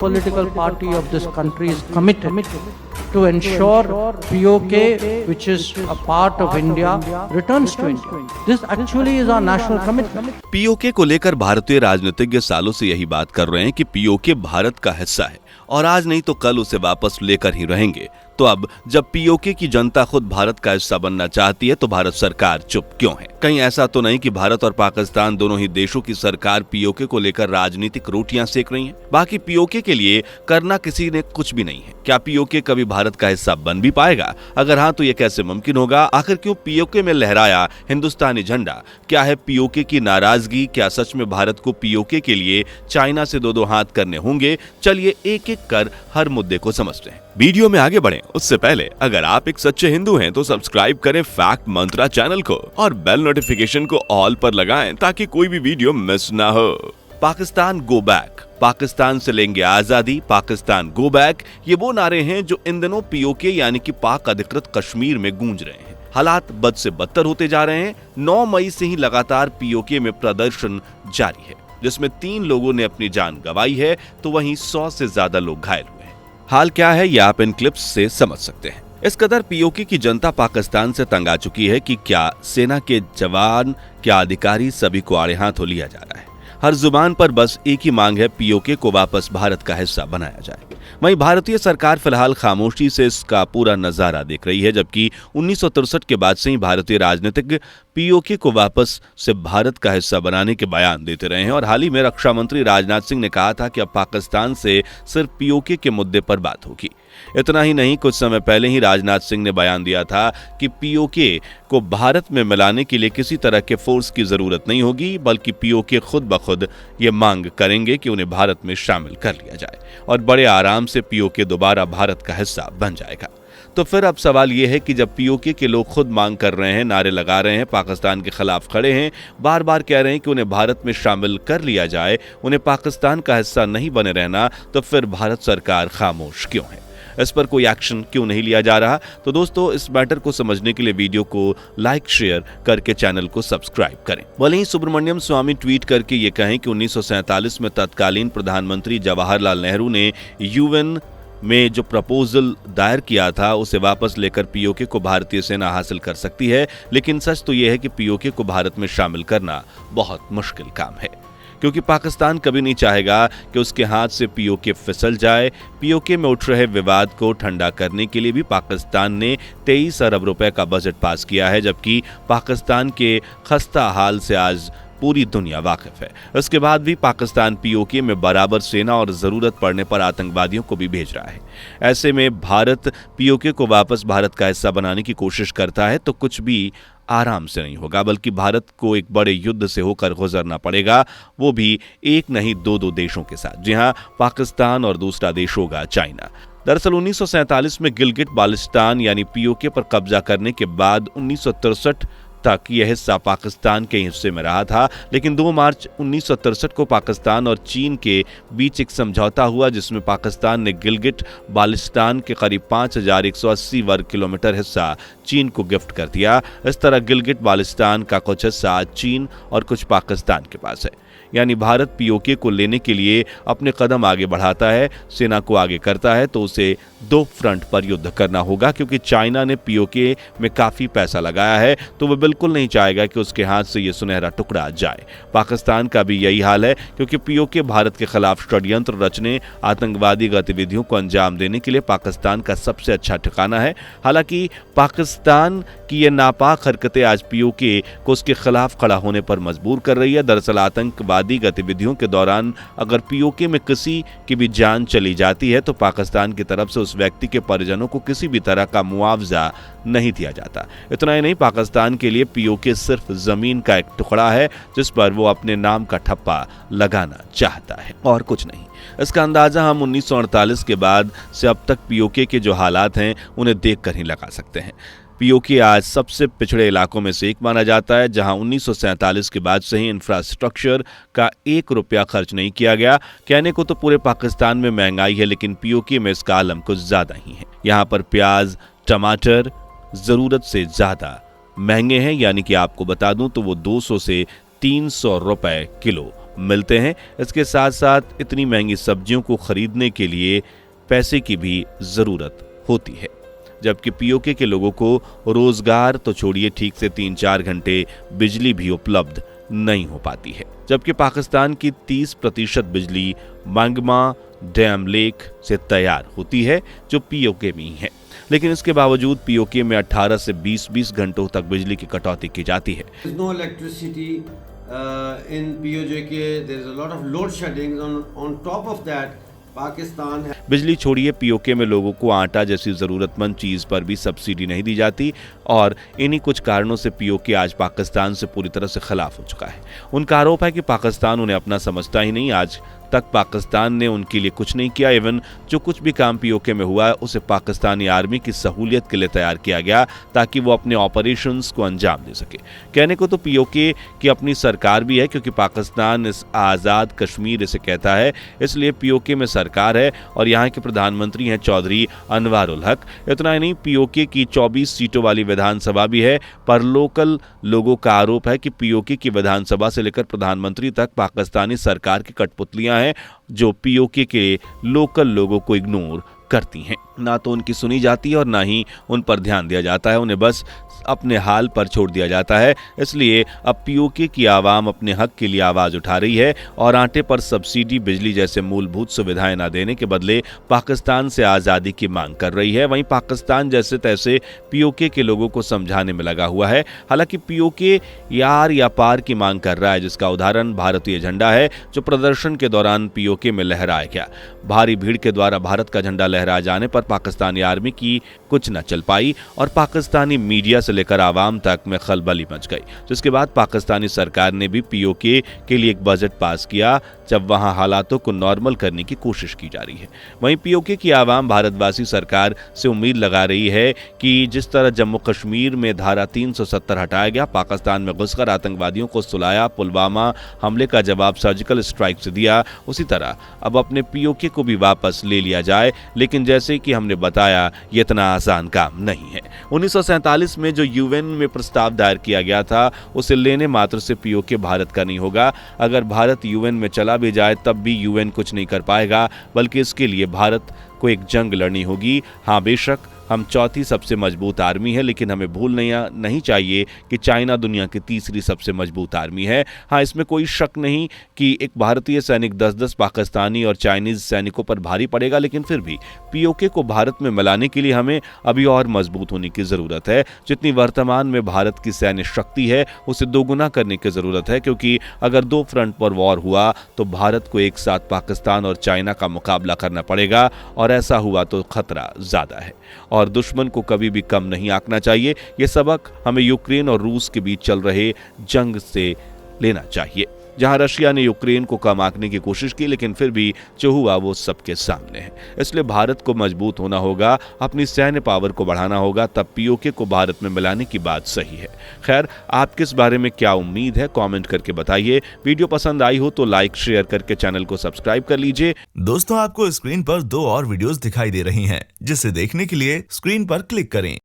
political party of this country is committed to ensure POK, which is a part of India, returns to India. This actually is our national commitment. PoK को लेकर भारतीय राजनीतिज्ञ सालों से यही बात कर रहे हैं कि पीओके भारत का हिस्सा है और आज नहीं तो कल उसे वापस लेकर ही रहेंगे। तो अब जब पीओके की जनता खुद भारत का हिस्सा बनना चाहती है तो भारत सरकार चुप क्यों है? कहीं ऐसा तो नहीं कि भारत और पाकिस्तान दोनों ही देशों की सरकार पीओके को लेकर राजनीतिक रोटियां सेक रही हैं? बाकी पीओके के लिए करना किसी ने कुछ भी नहीं है। क्या पीओके कभी भारत का हिस्सा बन भी पाएगा? अगर हाँ तो ये कैसे मुमकिन होगा? आखिर क्यों पीओके में लहराया हिंदुस्तानी झंडा? क्या है पीओके की नाराजगी? क्या सच में भारत को पीओके के लिए चाइना से दो हाथ करने होंगे? चलिए एक एक कर हर मुद्दे को समझते हैं। वीडियो में आगे बढ़ें उससे पहले अगर आप एक सच्चे हिंदू हैं तो सब्सक्राइब करें फैक्ट मंत्रा चैनल को और बेल नोटिफिकेशन को ऑल पर लगाएं ताकि कोई भी वीडियो मिस ना हो। पाकिस्तान गो बैक, पाकिस्तान से लेंगे आजादी, पाकिस्तान गो बैक, ये वो नारे हैं जो इन दिनों पीओके यानी कि पाक अधिकृत कश्मीर में गूंज रहे हैं। हालात बद से बदतर होते जा रहे हैं। 9 मई से ही लगातार पीओके में प्रदर्शन जारी है जिसमें 3 लोगों ने अपनी जान गंवाई है तो वहीं 100 से ज्यादा लोग घायल हुए हैं। हाल क्या है ये आप इन क्लिप्स से समझ सकते हैं। इस कदर पीओके की जनता पाकिस्तान से तंग आ चुकी है कि क्या सेना के जवान, क्या अधिकारी, सभी को आड़े हाथों लिया जा रहा है। हर जुबान पर बस एक ही मांग है, पीओके को वापस भारत का हिस्सा बनाया जाए। वहीं भारतीय सरकार फिलहाल खामोशी से इसका पूरा नजारा देख रही है, जबकि 1963 के बाद से ही भारतीय राजनीतिज्ञ पीओके को वापस से भारत का हिस्सा बनाने के बयान देते रहे हैं और हाल ही में रक्षा मंत्री राजनाथ सिंह ने कहा था कि अब पाकिस्तान से सिर्फ पीओके के मुद्दे पर बात होगी। इतना ही नहीं, कुछ समय पहले ही राजनाथ सिंह ने बयान दिया था कि पीओके को भारत में मिलाने के लिए किसी तरह के फोर्स की जरूरत नहीं होगी, बल्कि पीओके खुद ब खुद ये मांग करेंगे कि उन्हें भारत में शामिल कर लिया जाए और बड़े आराम से पीओके दोबारा भारत का हिस्सा बन जाएगा। तो फिर अब सवाल यह है कि जब पीओके के लोग खुद मांग कर रहे हैं, नारे लगा रहे हैं, पाकिस्तान के खिलाफ खड़े हैं, बार बार कह रहे हैं कि उन्हें भारत में शामिल कर लिया जाए, उन्हें पाकिस्तान का हिस्सा नहीं बने रहना, तो फिर भारत सरकार खामोश क्यों है? इस पर कोई एक्शन क्यों नहीं लिया जा रहा? तो दोस्तों, इस मैटर को समझने के लिए वीडियो को लाइक शेयर करके चैनल को सब्सक्राइब करें। भले ही सुब्रमण्यम स्वामी ट्वीट करके ये कहें कि 1947 में तत्कालीन प्रधानमंत्री जवाहरलाल नेहरू ने यूएन में जो प्रपोजल दायर किया था उसे वापस लेकर पीओके को भारतीय सेना हासिल कर सकती है, लेकिन सच तो यह है कि पीओके को भारत में शामिल करना बहुत मुश्किल काम है, क्योंकि पाकिस्तान कभी नहीं चाहेगा कि उसके हाथ से पीओके फिसल जाए। पीओके में उठ रहे विवाद को ठंडा करने के लिए भी पाकिस्तान ने 23 अरब रुपए का बजट पास किया है, जबकि पाकिस्तान के खस्ता हाल से आज पूरी दुनिया वाकिफ है। इसके बाद भी पाकिस्तान पीओके में बराबर सेना और जरूरत पड़ने पर आतंकवादियों को भी भेज रहा है। ऐसे में भारत पीओके को वापस भारत का हिस्सा बनाने की कोशिश करता है तो कुछ भी आराम से नहीं होगा, बल्कि भारत को एक बड़े युद्ध से होकर गुजरना पड़ेगा, वो भी एक नहीं 2 देशों के साथ। जी हाँ, पाकिस्तान और दूसरा देश होगा चाइना। दरअसल 1947 में गिलगिट बाल्टिस्तान यानी पीओके पर कब्जा करने के बाद 1963 तक यह हिस्सा पाकिस्तान के हिस्से में रहा था, लेकिन 2 मार्च 1963 को पाकिस्तान और चीन के बीच एक समझौता हुआ जिसमें पाकिस्तान ने गिलगिट बाल्टिस्तान के करीब 5180 वर्ग किलोमीटर हिस्सा चीन को गिफ्ट कर दिया। इस तरह गिलगिट बाल्टिस्तान का कुछ हिस्सा चीन और कुछ पाकिस्तान के पास है। यानी भारत पीओके को लेने के लिए अपने कदम आगे बढ़ाता है, सेना को आगे करता है तो उसे 2 फ्रंट पर युद्ध करना होगा, क्योंकि चाइना ने पीओके में काफी पैसा लगाया है तो वह बिल्कुल नहीं चाहेगा कि उसके हाथ से यह सुनहरा टुकड़ा जाए। पाकिस्तान का भी यही हाल है, क्योंकि पीओके भारत के खिलाफ षड्यंत्र रचने, आतंकवादी गतिविधियों को अंजाम देने के लिए पाकिस्तान का सबसे अच्छा ठिकाना है। हालांकि पाकिस्तान की ये नापाक हरकतें आज पीओके को उसके खिलाफ खड़ा होने पर मजबूर कर रही है। दरअसल आतंकवादी गतिविधियों के दौरान अगर पीओके में किसी की भी जान चली जाती है तो पाकिस्तान की तरफ से उस व्यक्ति के परिजनों को किसी भी तरह का मुआवजा नहीं दिया जाता। इतना ही नहीं, पाकिस्तान के लिए पीओके सिर्फ जमीन का एक टुकड़ा है जिस पर वो अपने नाम का ठप्पा लगाना चाहता है और कुछ नहीं। इसका अंदाजा हम 1948 के बाद से अब तक पीओके के जो हालात हैं उन्हें देखकर ही लगा सकते हैं। पीओके आज सबसे पिछड़े इलाकों में से एक माना जाता है, जहां 1947 के बाद से ही इंफ्रास्ट्रक्चर का 1 रुपया खर्च नहीं किया गया। कहने को तो पूरे पाकिस्तान में महंगाई है, लेकिन पीओके में इसका आलम कुछ ज्यादा ही है। यहाँ पर प्याज, टमाटर जरूरत से ज्यादा महंगे हैं, यानी कि आपको बता दूं तो वो 200 से 300 रुपए किलो मिलते हैं। इसके साथ साथ इतनी महंगी सब्जियों को खरीदने के लिए पैसे की भी ज़रूरत होती है, जबकि पीओके के लोगों को रोजगार तो छोड़िए, ठीक से 3-4 घंटे बिजली भी उपलब्ध नहीं हो पाती है। जबकि पाकिस्तान की 30% बिजली मंगमा डैम लेक से तैयार होती है, जो पीओके में ही है। लेकिन इसके बावजूद पीओके में 18 से 20 घंटों तक बिजली की कटौती की जाती है। No electricity in POJK. There is a lot of load shedding. On top of that, Pakistan है। बिजली छोड़िए, पीओके में लोगों को आटा जैसी जरूरतमंद चीज पर भी सब्सिडी नहीं दी जाती और इन्हीं कुछ कारणों से पीओके आज पाकिस्तान से पूरी तरह से खिलाफ हो चुका है। उनका आरोप है कि पाकिस्तान उन्हें अपना समझता ही नहीं। आज तक पाकिस्तान ने उनके लिए कुछ नहीं किया। इवन जो कुछ भी काम पीओके में हुआ है उसे पाकिस्तानी आर्मी की सहूलियत के लिए तैयार किया गया ताकि वो अपने ऑपरेशंस को अंजाम दे सके। कहने को तो पीओके की अपनी सरकार भी है, क्योंकि पाकिस्तान इस आज़ाद कश्मीर इसे कहता है, इसलिए पीओके में सरकार है और यहाँ के प्रधानमंत्री हैं चौधरी अनवारुल हक। इतना ही नहीं, पीओके की 24 सीटों वाली विधानसभा भी है, पर लोकल लोगों का आरोप है कि पीओके की विधानसभा से लेकर प्रधानमंत्री तक पाकिस्तानी सरकार की कठपुतलियां हैं, जो पीओके के लोकल लोगों को इग्नोर करती हैं। ना तो उनकी सुनी जाती है और ना ही उन पर ध्यान दिया जाता है, उन्हें बस अपने हाल पर छोड़ दिया जाता है। इसलिए अब पीओके की आवाम अपने हक के लिए आवाज़ उठा रही है और आटे पर सब्सिडी, बिजली जैसे मूलभूत सुविधाएं न देने के बदले पाकिस्तान से आज़ादी की मांग कर रही है। वहीं पाकिस्तान जैसे तैसे पीओके के लोगों को समझाने में लगा हुआ है। हालांकि पीओके यार या पार की मांग कर रहा है, जिसका उदाहरण भारतीय झंडा है, जो प्रदर्शन के दौरान पीओके में लहराया गया। भारी भीड़ के द्वारा भारत का झंडा लहरा जाने पर पाकिस्तानी आर्मी की कुछ न चल पाई और पाकिस्तानी मीडिया से लेकर आवाम तक में खलबली मच गई, जिसके बाद पाकिस्तानी सरकार ने भी पीओके के लिए एक बजट पास किया, जब वहां हालातों को नॉर्मल करने की कोशिश की जा रही है। वहीं पीओके की आवाम भारतवासी सरकार से उम्मीद लगा रही है कि जिस तरह जम्मू कश्मीर में धारा 370 हटाया गया, पाकिस्तान में घुसकर आतंकवादियों को सुलाया, पुलवामा हमले का जवाब सर्जिकल स्ट्राइक से दिया, उसी तरह अब अपने पीओके को भी वापस ले लिया जाए। लेकिन जैसे कि हमने बताया, ये इतना आसान काम नहीं है। 1947 में जो यूएन में प्रस्ताव दायर किया गया था, उसे लेने मात्र से पीओके भारत का नहीं होगा। अगर भारत यूएन में चला भी जाए तब भी यूएन कुछ नहीं कर पाएगा, बल्कि इसके लिए भारत को एक जंग लड़नी होगी। हाँ, बेशक हम चौथी सबसे मजबूत आर्मी है, लेकिन हमें भूलना नहीं चाहिए कि चाइना दुनिया की तीसरी सबसे मजबूत आर्मी है। हाँ, इसमें कोई शक नहीं कि एक भारतीय सैनिक 10-10 पाकिस्तानी और चाइनीज सैनिकों पर भारी पड़ेगा, लेकिन फिर भी पीओके को भारत में मिलाने के लिए हमें अभी और मजबूत होने की ज़रूरत है। जितनी वर्तमान में भारत की सैन्य शक्ति है, उसे दोगुना करने की ज़रूरत है, क्योंकि अगर 2 फ्रंट पर वॉर हुआ तो भारत को एक साथ पाकिस्तान और चाइना का मुकाबला करना पड़ेगा, और ऐसा हुआ तो खतरा ज़्यादा है। और दुश्मन को कभी भी कम नहीं आंकना चाहिए। ये सबक हमें यूक्रेन और रूस के बीच चल रहे जंग से लेना चाहिए, जहां रशिया ने यूक्रेन को कम आंकने की कोशिश की, लेकिन फिर भी जो हुआ वो सबके सामने है। इसलिए भारत को मजबूत होना होगा, अपनी सैन्य पावर को बढ़ाना होगा, तब पीओके को भारत में मिलाने की बात सही है। खैर, आपके इस बारे में क्या उम्मीद है, कमेंट करके बताइए। वीडियो पसंद आई हो तो लाइक शेयर करके चैनल को सब्सक्राइब कर लीजिए। दोस्तों, आपको स्क्रीन पर 2 और वीडियोस दिखाई दे रही हैं, जिसे देखने के लिए स्क्रीन पर क्लिक करें।